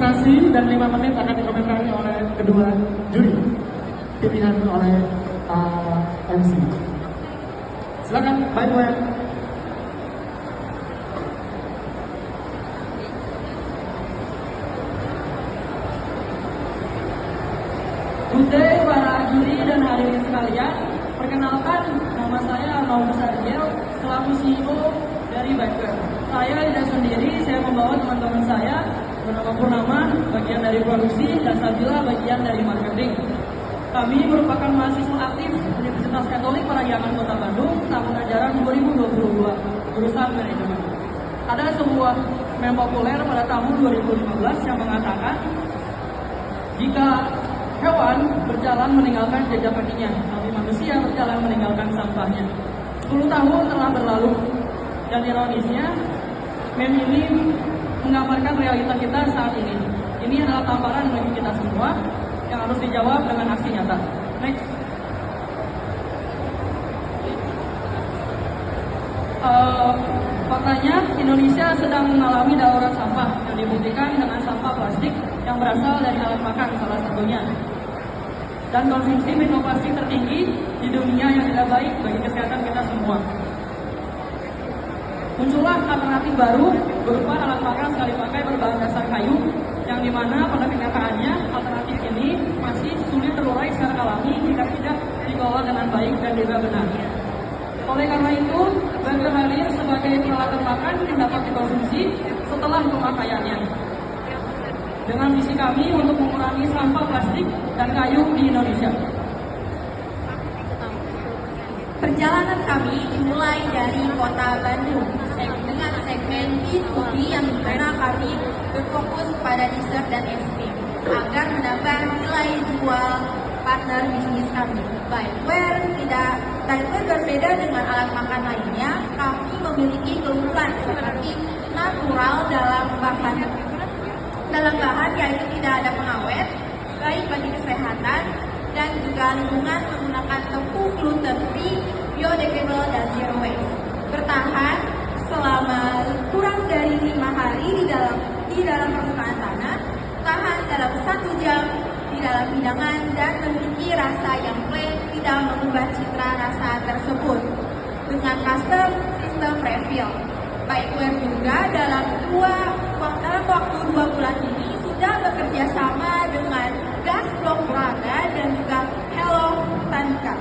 presentasi dan 5 menit akan dikomentari oleh kedua juri pilihan oleh MC. Silakan, Pak Iwan. Good day para juri dan hadirin sekalian. Perkenalkan, nama saya Arnaud Sarjel, selaku CEO dari Bikeware. Saya tidak sendiri, saya membawa teman-teman saya bernama Purnama, bagian dari produksi, dan Sabila, bagian dari marketing. Kami merupakan mahasiswa aktif Universitas Katolik Parahyangan Kota Bandung tahun ajaran 2022, jurusan manajemen. Ada sebuah meme populer pada tahun 2015 yang mengatakan, jika hewan berjalan meninggalkan jejak kakinya, tapi manusia berjalan meninggalkan sampahnya. 10 tahun telah berlalu, dan ironisnya, meme ini menggambarkan realita kita saat ini. Ini adalah tamparan bagi kita semua yang harus dijawab dengan aksi nyata. Next. Faktanya, Indonesia sedang mengalami darurat sampah yang dibuktikan dengan sampah plastik yang berasal dari alat makan salah satunya. Dan konsumsi mikroplastik tertinggi di dunia yang tidak baik bagi kesehatan kita semua. Muncullah alternatif baru berupa alat makan sekali pakai berbahan dasar kayu, yang dimana pada kenyataannya alternatif ini masih sulit terurai secara alami jika tidak dikelola dengan baik dan juga benar. Oleh karena itu, burger hadir sebagai peralatan makan yang dapat dikonsumsi setelah pemakaiannya. Dengan visi kami untuk mengurangi sampah plastik dan kayu di Indonesia. Perjalanan kami dimulai dari kota Bandung dengan segmen B2B yang dimana kami berfokus pada dessert dan es krim agar menambah nilai jual partner bisnis kami. Bikeware berbeda dengan alat makan lainnya. Kami memiliki keunggulan seperti natural dalam bahan yaitu tidak ada pengawet, baik bagi kesehatan dan juga lingkungan, menggunakan tepung gluten free, biodegradable dan zero waste. Bertahan selama kurang dari 5 hari di dalam permukaan tanah, tahan dalam 1 jam di dalam hidangan dan memiliki rasa yang plain, tidak mengubah citra rasa tersebut dengan custom sistem refill. Bikeware juga dalam waktu 2 bulan ini sudah bekerja sama dengan Gas Blok Braga dan juga Hello Tanka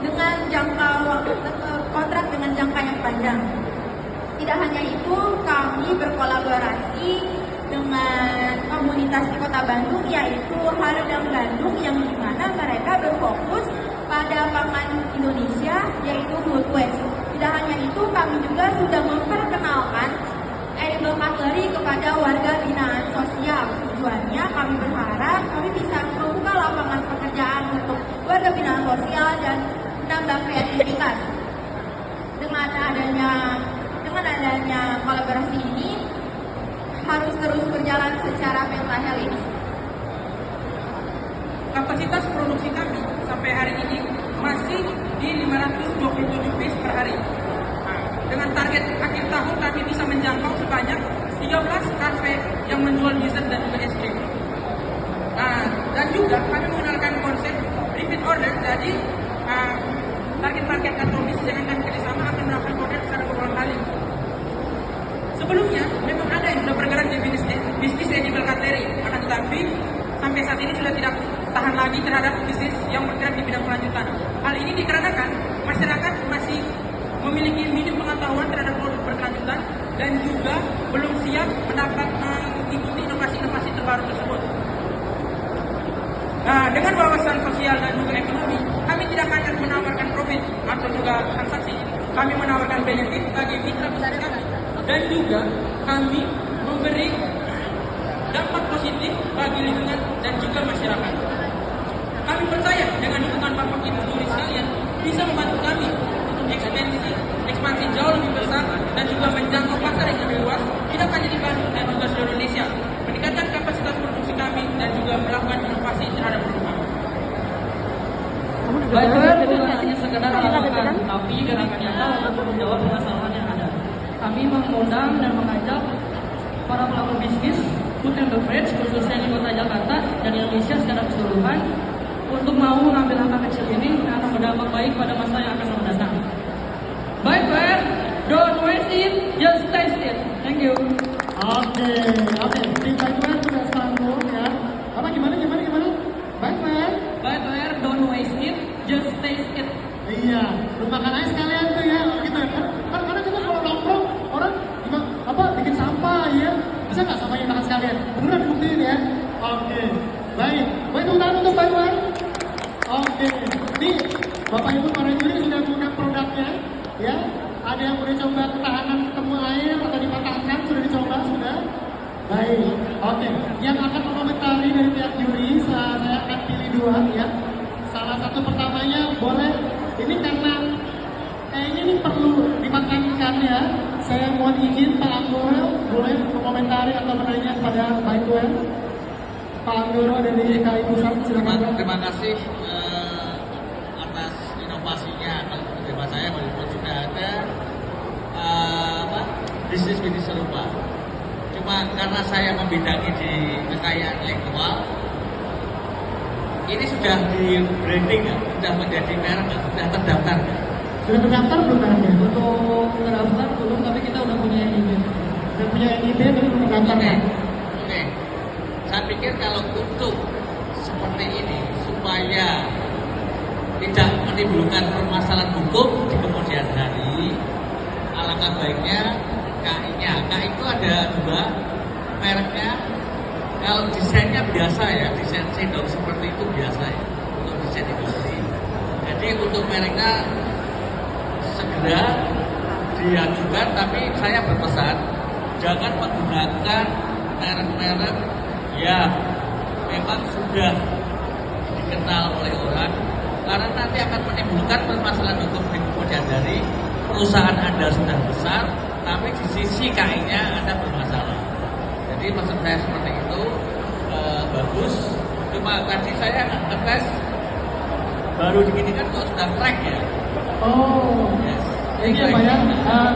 dengan kontrak dengan jangka yang panjang. Tidak hanya itu, kami berkolaborasi dengan komunitas di Kota Bandung, yaitu Haradang Bandung, yang dimana mereka berfokus pada pangan Indonesia, yaitu food waste. Tidak hanya itu, kami juga sudah memperkenalkan edible cutlery kepada warga binaan sosial. Tujuannya kami berharap kami bisa membuka lapangan pekerjaan untuk warga binaan sosial dan menambah kreativitas. Dengan adanya kolaborasi ini harus terus berjalan secara pentahelix. Kapasitas produksi kami sampai hari ini masih di 527 piece per hari. Dengan target akhir tahun kami bisa menjangkau sebanyak 13 kafe yang menjual dessert dan juga es krim. Dan juga kami menggunakan konsep repeat order, jadi target-target atau bisnis yang akan kerjasama akan melakukan order secara berulang kali. Sebelumnya memang ada yang sudah bergerak di bisnis edible cutlery, akan tetapi sampai saat ini sudah tidak tahan lagi terhadap bisnis yang bergerak di bidang kelanjutan. Hal ini dikarenakan masyarakat masih memiliki minim pengetahuan terhadap produk berkelanjutan dan juga belum siap mendapat mengikuti inovasi-inovasi terbaru tersebut. Dengan wawasan sosial dan juga ekonomi, kami tidak hanya menawarkan profit atau juga transaksi, kami menawarkan benefit bagi mitra bisnis kami, dan juga kami memberi dampak positif bagi lingkungan dan juga masyarakat. Kami percaya dengan dukungan Bapak Ibu Juri sekalian bisa membantu kami untuk ekspansi jauh lebih besar dan juga menjangkau pasar yang lebih luas, tidak hanya di Bandung dan juga seluruh Indonesia, meningkatkan kapasitas produksi kami dan juga melakukan inovasi terhadap perusahaan. Bikeware bukan hanya sekedar alat makan, tapi gerakan nyata untuk menjawab permasalahan yang ada. Kami mengundang dan mengajak para pelaku bisnis food and beverage khususnya di Kota Jakarta dan Indonesia secara keseluruhan untuk mau mengambil langkah kecil ini yang akan berdampak baik pada masa yang akan mendatang. Bye-bye, don't waste it, just taste it. Thank you. Oke. Di Backware sudah sanggup ya. Apa gimana? Backware. Bye-bye, don't waste it, just taste it. Iya, lu makan aja sekalian tuh ya, gitu ya. Karena kita kalau nongkrong orang bikin sampah ya. Bisa nggak sampahnya makan sekalian? Beneran buktiin ya. Oke, baik. Tepuk tangan untuk Backware. Oke, nih Bapak Ibu para juri sudah punya produknya, ya. Ada yang udah coba ketahanan ketemu air atau dipatahkan, sudah dicoba sudah. Baik, oke. Yang akan mengomentari dari pihak juri, saya akan pilih dua ya. Salah satu pertamanya boleh, ini karena kayaknya ini perlu dimakan ikannya. Saya mohon izin Pak Anggoro boleh mengomentari atau menanya kepada Backware. Pak Anggoro dari KI Pusat, silakan. Terima kasih atas inovasinya. Kalau tema saya walaupun sudah ada bisnis serupa. Cuma karena saya membidangi di kekayaan intelektual, ini sudah di branding nggak? Sudah menjadi merek nggak? Sudah terdaftar nggak? Sudah terdaftar belum mereknya? Untuk terdaftar belum, tapi kita udah punya NIB. Sudah punya NIB tapi belum terdaftar kan? Oke. Saya pikir kalau untuk seperti ini supaya tidak menimbulkan permasalahan hukum di kemudian hari, alangkah baiknya KI-nya. KI itu ada dua mereknya. Kalau desainnya biasa ya, desain sendok seperti itu biasa ya untuk desain industri. Jadi untuk mereknya segera diajukan, tapi saya berpesan jangan menggunakan merek-merek yang memang sudah dikenal oleh orang, karena nanti akan menimbulkan permasalahan hukum di kemudian hari. Perusahaan Anda sudah besar, tapi di sisi KI-nya Anda bermasalah. Jadi maksud saya seperti itu, bagus. Cuma tadi saya ngetes baru begini kan kok sudah crack ya. Oh, Yes. ini apa ya?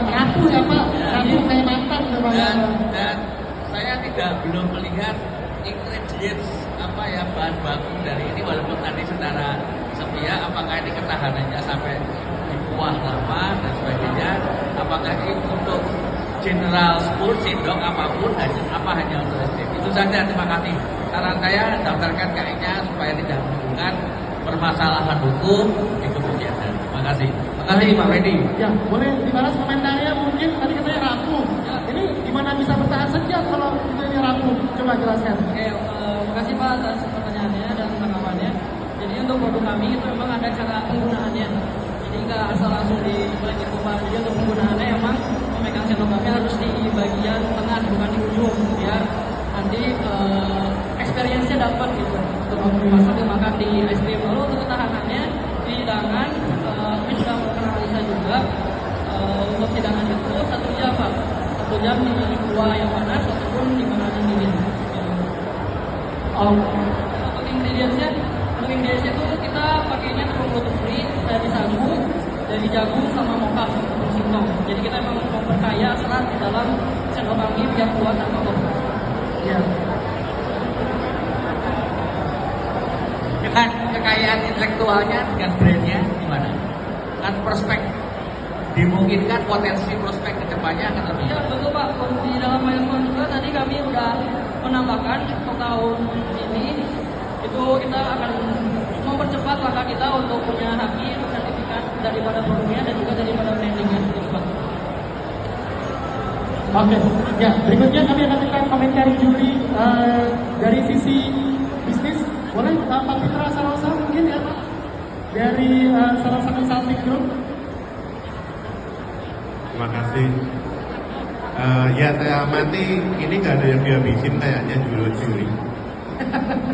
Rapuh ya Pak, rapuh kayak mantan ya Pak ya. Dan saya belum melihat ingredients apa ya bahan baku dari ini, walaupun tadi secara sepia apakah ini ketahanannya sampai di kuah lama dan sebagainya, apakah ini untuk general spoon, sendok apapun, hanya untuk SDM. Itu saja, terima kasih. Saran saya daftarkan KI-nya supaya tidak menimbulkan permasalahan hukum di kemudian hari. Terima kasih. Terima kasih Pak Wendy. Ya, boleh dibalas komentarnya mungkin tadi katanya rapuh. Ini gimana bisa bertahan sejam kalau itu ini rapuh? Coba jelaskan. Oke, makasih Pak atas pertanyaannya dan tanggapannya. Jadi untuk produk kami itu memang ada cara penggunaannya. Jadi nggak asal langsung dibeli gitu Pak. Jadi untuk penggunaannya memang memegang sendok kami harus di bagian tengah bukan di ujung, biar nanti experience-nya dapat gitu. Untuk masak dimakan di es krim. Lalu untuk ketahanannya di hidangan ini sudah pernah analisa juga. Untuk hidangan itu 1 jam Pak. 1 jam di kuah yang panas ataupun di makanan dingin. Untuk ingredients-nya itu kita pakainya tepung gluten free dari sagu, dari jagung sama mocha tepung singkong. Jadi kita memang memperkaya serat di dalam sendok kami biar kuat tanpa kotor. Ya. Dengan kekayaan intelektualnya, dengan brandnya gimana? Kan prospek dimungkinkan potensi prospek kedepannya akan lebih. Iya betul Pak. Di dalam milestone juga tadi kami udah menambahkan untuk tahun ini itu kita akan mempercepat langkah kita untuk punya haki sertifikat daripada produknya dan juga daripada brandingnya. Gitu, Pak. Oke, ya berikutnya kami akan minta komentar juri dari sisi bisnis. Boleh Pak Fitra Sarosa mungkin ya Pak dari Sarosa Consulting Group. Terima kasih. Ya saya amati ini nggak ada yang dihabisin kayaknya juri.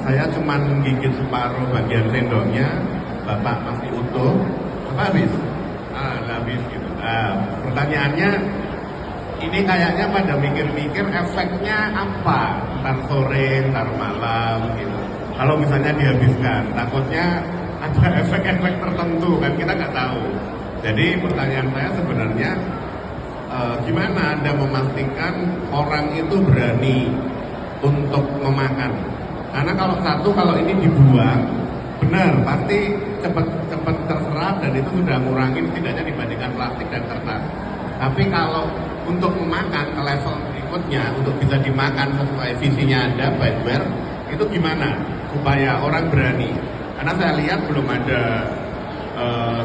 Saya cuma gigit separuh bagian sendoknya, Bapak masih utuh. Apa habis? Habis gitu. Pertanyaannya, ini kayaknya pada mikir-mikir efeknya apa? Ntar sore, ntar malam gitu. Kalau misalnya dihabiskan, takutnya ada efek-efek tertentu kan kita nggak tahu. Jadi pertanyaan saya sebenarnya gimana Anda memastikan orang itu berani untuk memakan. Karena kalau ini dibuang, benar pasti cepat terserap dan itu sudah ngurangin setidaknya dibandingkan plastik dan kertas. Tapi kalau untuk memakan ke level berikutnya, untuk bisa dimakan sesuai visinya ada Bideware, itu gimana supaya orang berani? Karena saya lihat belum ada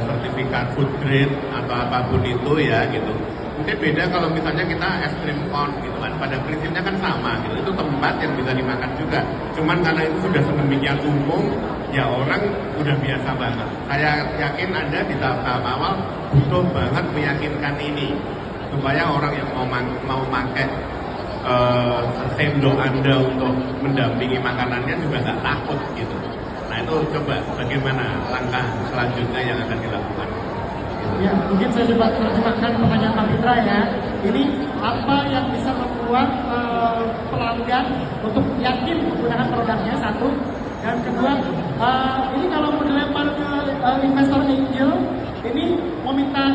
sertifikat food grade atau apapun itu ya gitu. Mungkin beda kalau misalnya kita es krim cone gitu kan, pada prinsipnya kan sama gitu. Itu tempat yang bisa dimakan juga. Cuman karena itu sudah sedemikian umum, ya orang udah biasa banget. Saya yakin Anda di tahap awal butuh banget meyakinkan ini supaya orang yang mau pakai sendok Anda untuk mendampingi makanannya juga nggak takut gitu. Nah itu coba bagaimana langkah selanjutnya yang akan dilakukan. Ya, mungkin saya coba terjemahkan pertanyaan Pak Fitra ya. Ini apa yang bisa membuat pelanggan untuk yakin menggunakan produknya, satu. Dan kedua, ini kalau mau dilempar ke investor angel, ini mau minta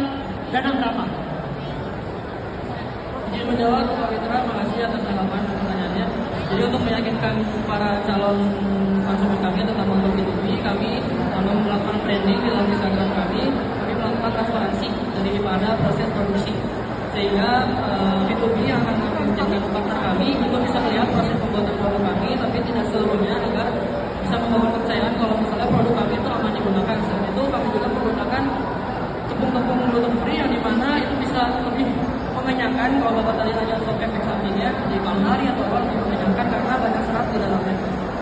dana berapa? Izin menjawab Pak Fitra, makasih atas tanggapan pertanyaannya. Jadi untuk meyakinkan para calon konsumen kami, terutama untuk B2B, kami melakukan branding di dalam Instagram kami melakukan transparansi daripada proses produksi, sehingga B2B yang akan menjadi partner kami itu bisa melihat proses pembuatan produk kami, tapi tidak seluruhnya, agar bisa membangun kepercayaan kalau misalnya produk kami itu aman digunakan. Selain itu kami juga menggunakan tepung-tepung gluten free yang dimana itu bisa lebih mengenyangkan. Kalau Bapak tadi tanya untuk efek sampingnya di malam hari atau awal lebih mengenyangkan karena banyak serat di dalamnya.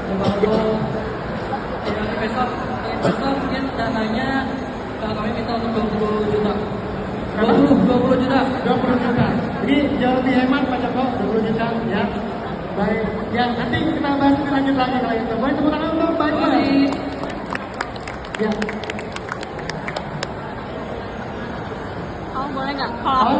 Dan kalau investor mungkin dananya kami minta untuk 20 juta. 20 juta. 20 juta. Jadi jauh lebih hemat Pak Joko, 20 juta ya. Baik, ya nanti kita bahas lebih lanjut lagi kalau itu. Boleh tepuk tangan untuk Pak Joko. Ya. Oh boleh nggak? Kalau